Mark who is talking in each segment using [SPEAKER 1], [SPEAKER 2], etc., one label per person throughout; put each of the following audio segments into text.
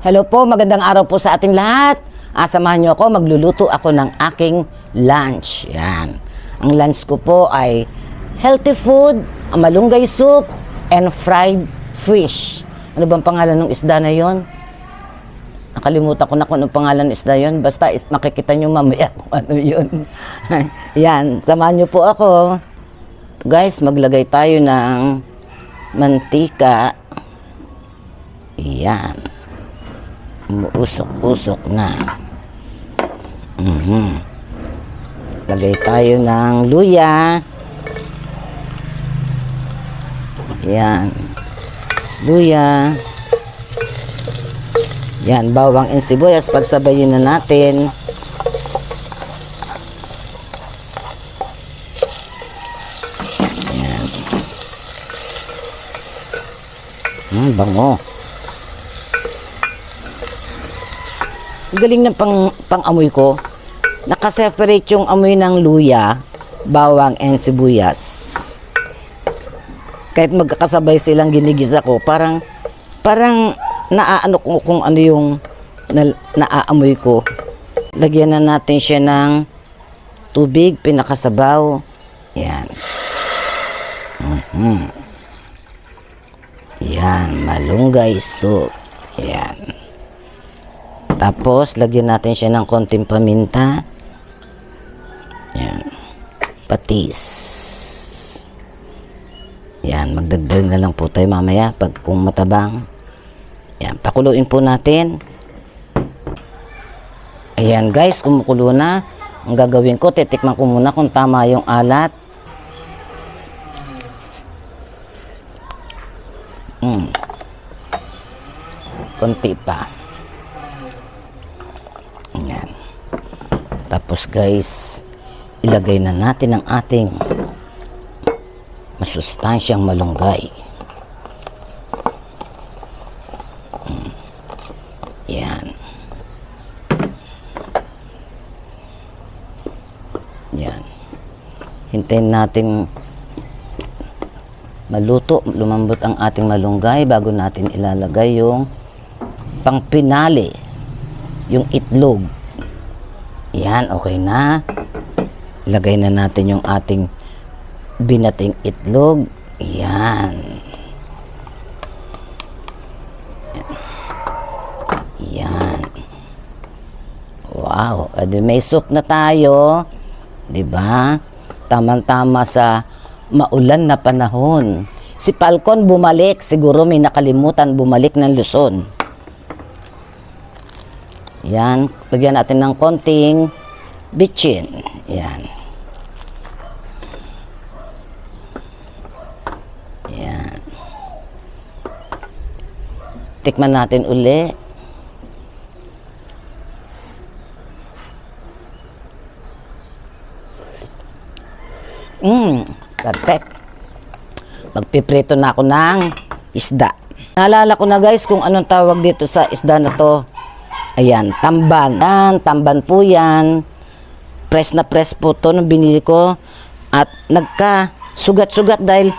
[SPEAKER 1] Hello po, magandang araw po sa ating lahat. Samahan niyo ako, magluluto ako ng aking lunch. Yan. Ang lunch ko po ay healthy food, malunggay soup, and fried fish. Ano bang pangalan ng isda na yon? Nakalimutan ko na kung anong pangalan ng isda yon. Basta makikita niyo mamaya kung ano yun. Yan, samahan niyo po ako. Guys, maglagay tayo ng mantika. Yan. Umuusok-usok na. Lagay tayo ng luya. Yan. Luya. Yan, bawang and sibuyas. Pagsabayin na natin. Yan. Bango. Galing ng pang-amoy ko. Nakaseparate yung amoy ng luya, bawang, and sibuyas. Kahit magkakasabay silang ginigisa ko, parang naaano ko kung ano yung naaamoy ko. Lagyan na natin siya ng tubig, pinakasabaw. Yan. Yan, malunggay soup. Yan. Tapos, lagyan natin siya ng konting paminta. Yan. Patis. Yan. Magdagdag na lang po tayo mamaya pag kung matabang. Yan. Pakuluin po natin. Ayan guys, kumukulo na. Ang gagawin ko, titikman ko muna kung tama yung alat. Konti pa. Yan. Tapos guys, ilagay na natin ang ating masustansyang malunggay. Yan. Yan. Hintayin natin maluto, lumambot ang ating malunggay bago natin ilalagay yung pangpinali, yung itlog. Yan, okay na. Lagay na natin yung ating binating itlog. Yan. Yan. Wow, edi may soup na tayo. 'Di ba? Tamang-tama sa maulan na panahon. Si Falcon bumalik, siguro may nakalimutan bumalik ng Luzon. Yan, lagyan natin ng konting bitchin. Yan. Yan. Tikman natin uli. Perfect. Magpiprito na ako ng isda. Naalala ko na guys kung anong tawag dito sa isda na to. Ayan, tamban. Yan, tamban po yan. Press na press po to nung binili ko. At nagka-sugat-sugat dahil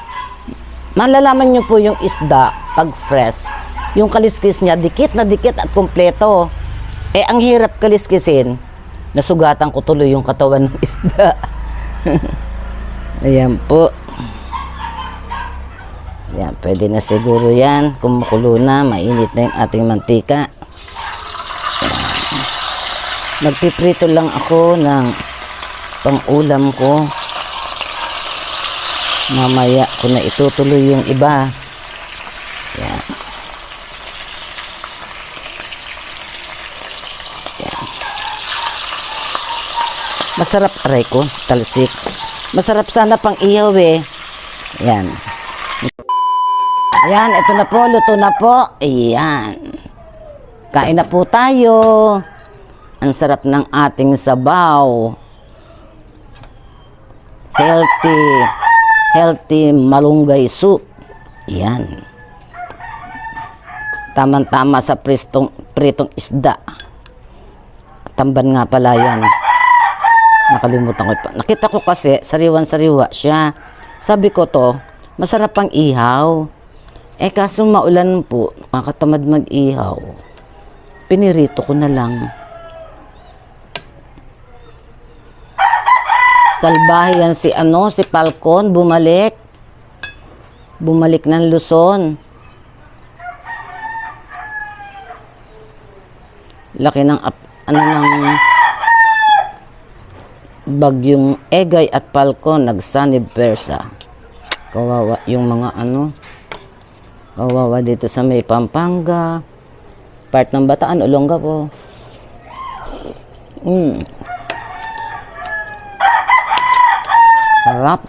[SPEAKER 1] malalaman nyo po yung isda pag fresh. Yung kaliskis niya, dikit na dikit at kumpleto. Ang hirap kaliskisin. Nasugatan ko tuloy yung katawan ng isda. Ayan po. Ayan, pwede na siguro yan. Kumukulo na, mainit na yung ating mantika. Magpiprito lang ako ng pang-ulam ko. Mamaya ko na itutuloy yung iba. Yan. Yan. Masarap aray ko, talsik. Masarap sana pang ihaw eh. Yan. Ayan, ito na po, luto na po. Ayan. Kain na po tayo. Ang sarap ng ating sabaw. Healthy malunggay soup. Yan. Tamang-tama sa pritong isda. Tamban nga pala yan. Nakalimutan ko pa. Nakita ko kasi, sariwan-sariwa siya. Sabi ko to, masarap pang ihaw. Kaso maulan po, nakakatamad mag-ihaw. pinirito ko na lang. Salbahe yan si si Falcon, bumalik. Bumalik ng Luzon. Laki ng ng bagyong Egay at Falcon nagsanib persa. Kawawa yung mga kawawa dito sa may Pampanga, part ng Bataan, Olongapo. Sarap.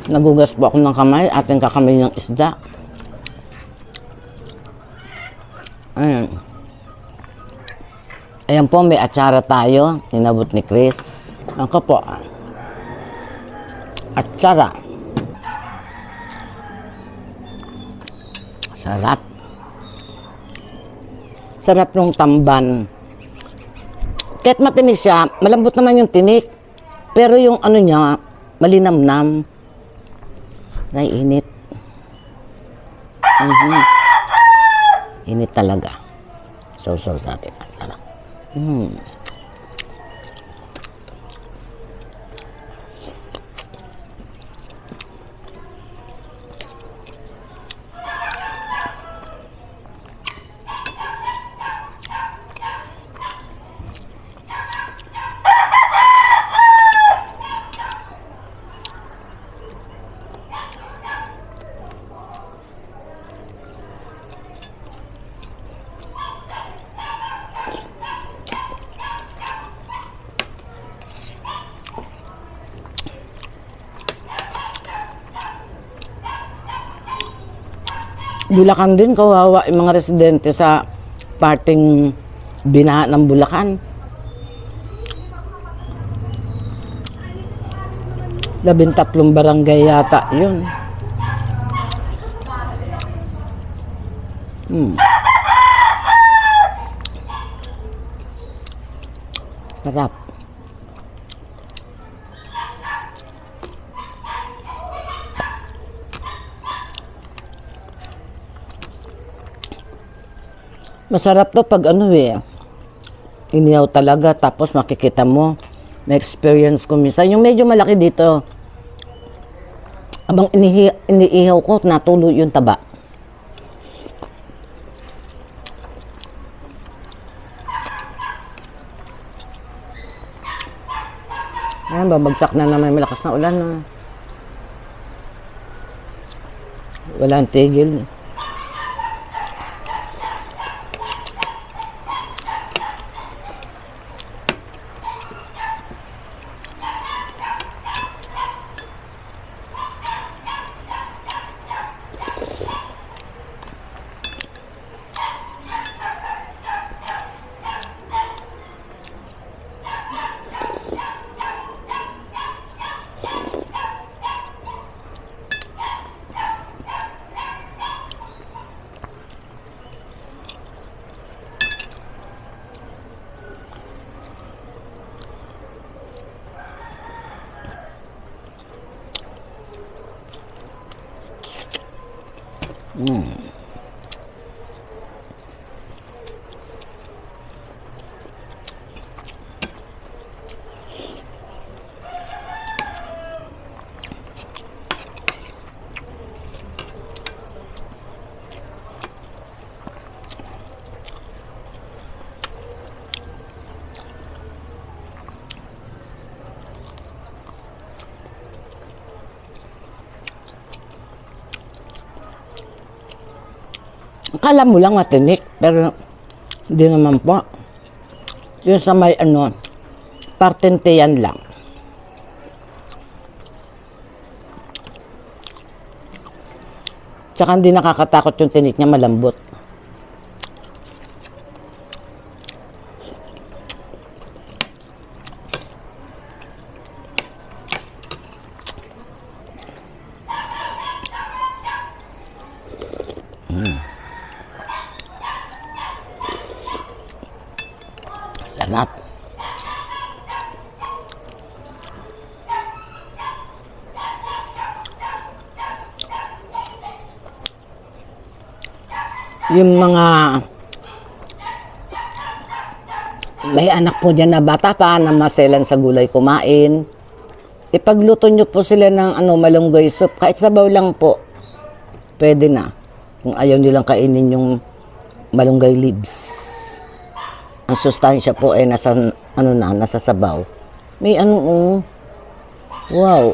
[SPEAKER 1] Nagugas po ako ng kamay, ating kakamay ng isda. Ayan. Ayan po, may atsara tayo. Inabot ni Chris. Ako po. Atsara. Sarap. Sarap ng tamban. Kahit matinik siya, malambot naman yung tinik. Pero yung niya, malinamnam. Init. Init talaga. So sa atin. Sarap. Bulacan din, kawawa yung mga residente sa parting binaha ng Bulacan. 13 barangay yata yun. Sarap. Masarap to pag inihaw talaga, tapos makikita mo, na-experience ko minsan. Yung medyo malaki dito, abang iniihaw ko, natulo yung taba. Ayan, babagsak na naman, malakas na ulan. Walang tigil. Akala mo lang matinik, pero hindi naman po. Yung sa may partenteyan lang. Tsaka hindi nakakatakot yung tinik niya, malambot. Sarap. Yung mga may anak po dyan na bata pa na maselan sa gulay kumain, ipagluto nyo po sila ng malunggay soup. Kahit sabaw lang po, pwede na. Kung ayaw nilang kainin yung malunggay leaves. Ang sustansya po ay nasa, nasa sabaw. May wow.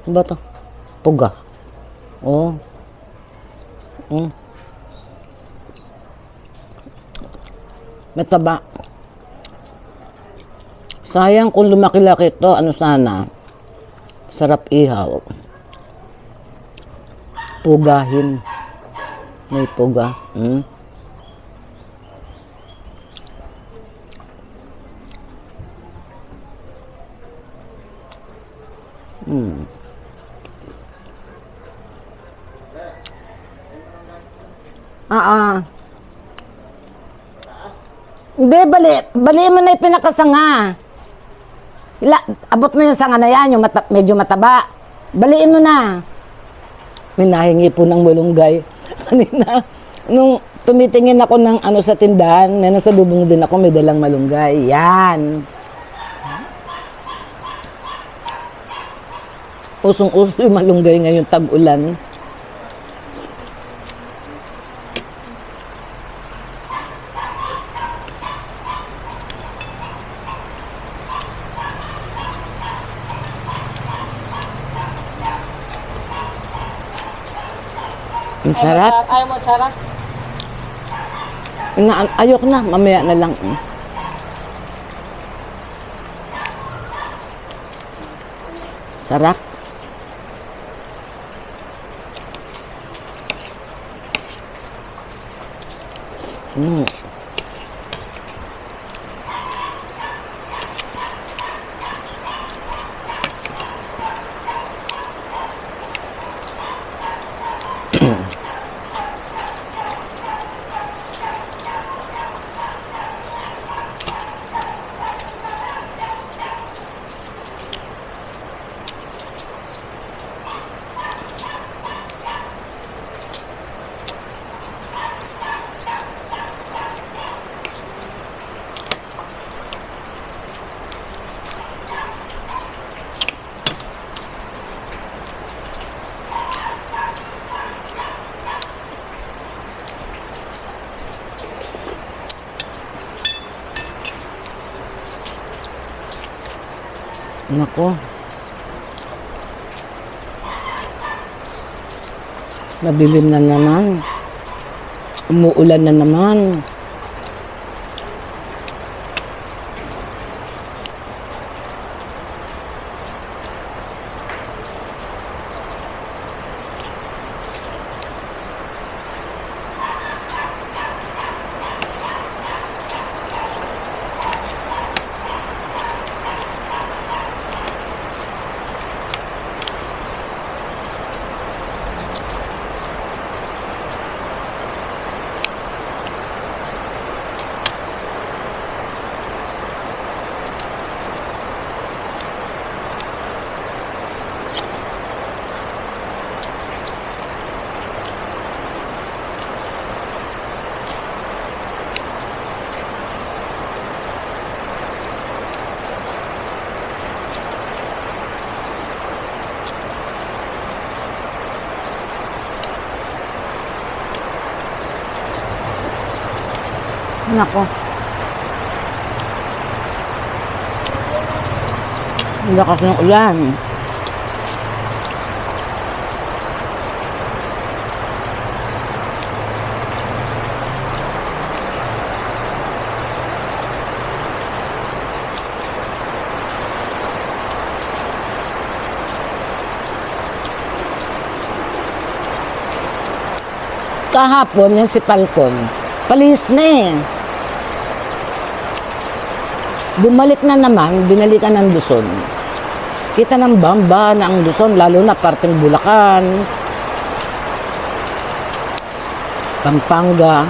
[SPEAKER 1] Ano ba to? Puga. Oh. Mataba. Sayang kung lumaki-laki ito, sana. Sarap ihaw. Pugahin. May puga. Hindi, bali mo na yung pinakasanga. Abot mo yung sanga na yan, yung medyo mataba. Baliin mo na. May nahingi po ng malunggay. Kanina, nung tumitingin ako ng sa tindahan, may nasa lubong din ako, may dalang malunggay. Yan. Usong-uso yung malunggay ngayon, tag-ulan. Ang sarap.
[SPEAKER 2] Ayaw mo, Chara?
[SPEAKER 1] Ayok na, mamaya na lang. Sarap. Nako. Madilim na naman. Umuulan na naman. Nako. Ang lakas ng ulan. Kahapon yung si Falcon, palis na eh. Bumalik na naman, binalikan ng Luzon. Kita ng bamba na ang Luzon, lalo na parteng Bulacan, Pampanga.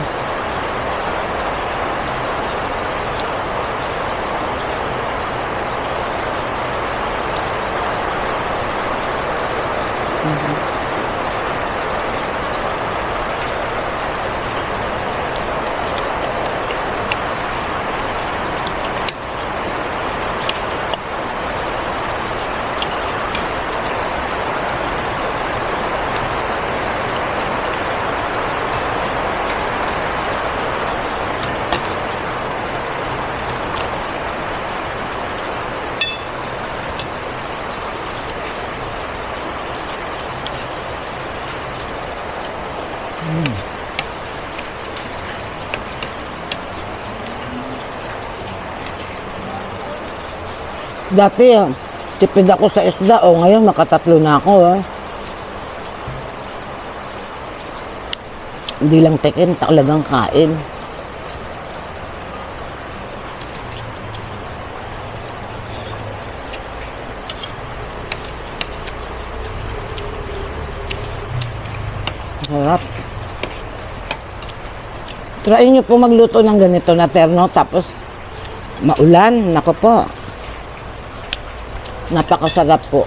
[SPEAKER 1] Dati, tipid ako sa isda. Ngayon, makatatlo na ako. Hindi lang tikim, talagang kain. Sarap. Try nyo po magluto ng ganito na terno, tapos maulan. Nako po. Napakasarap po.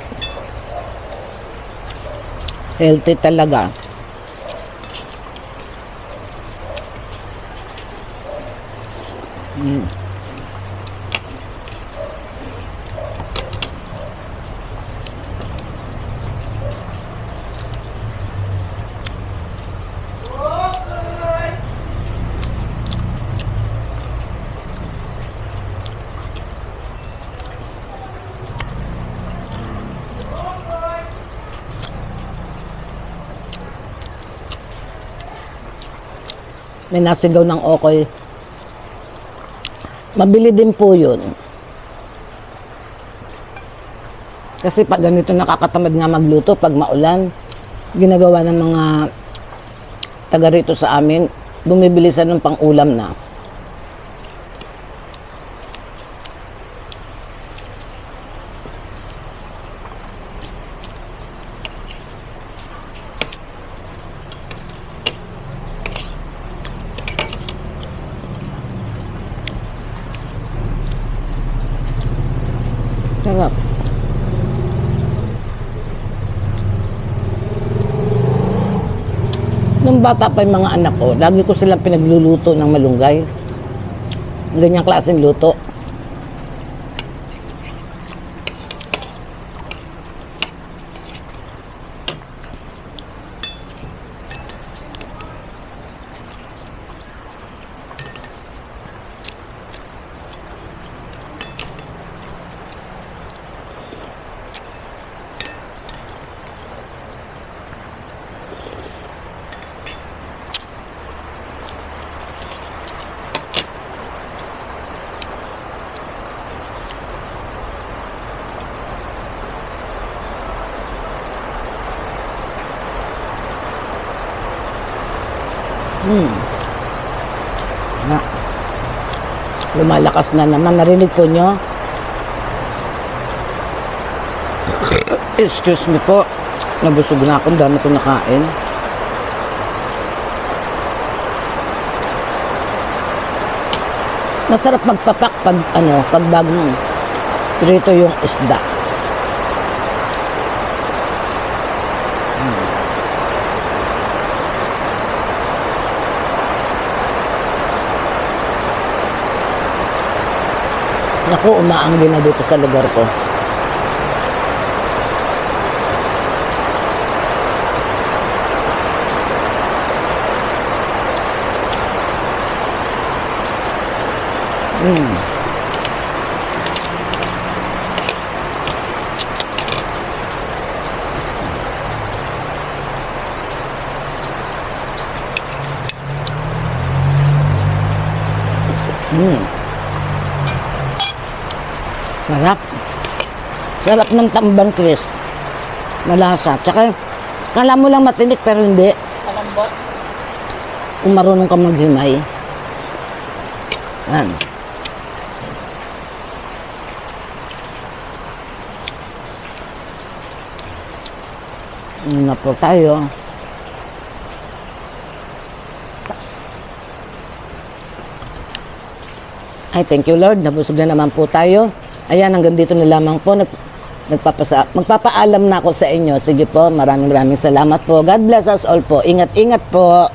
[SPEAKER 1] Healthy talaga. May nasigaw ng okoy. Mabili din po yun. Kasi pag ganito nakakatamad nga magluto, pag maulan, ginagawa ng mga taga rito sa amin, bumibilisan ng pang-ulam na. Sarap. Nung bata pa yung mga anak ko, lagi ko silang pinagluluto ng malunggay. Ganyang klaseng luto. Na. Lumalakas na naman. Narinig po nyo? Excuse me po. Nabusog na ako. Dami ko nakain. Masarap magpapak pag pag bagong prito yung isda. Naku, umaanggi na dito sa lugar ko. Sarap. Sarap ng tamban, Chris. Malasa. Tsaka, kala mo lang matinik pero hindi.
[SPEAKER 2] Malambot.
[SPEAKER 1] Kung marunong ka maghimay. Yan. Na po tayo. Ay, thank you Lord. Nabusog na naman po tayo. Ayan, hanggang dito na lamang po. Magpapaalam na ako sa inyo. Sige po, maraming salamat po. God bless us all po. Ingat-ingat po.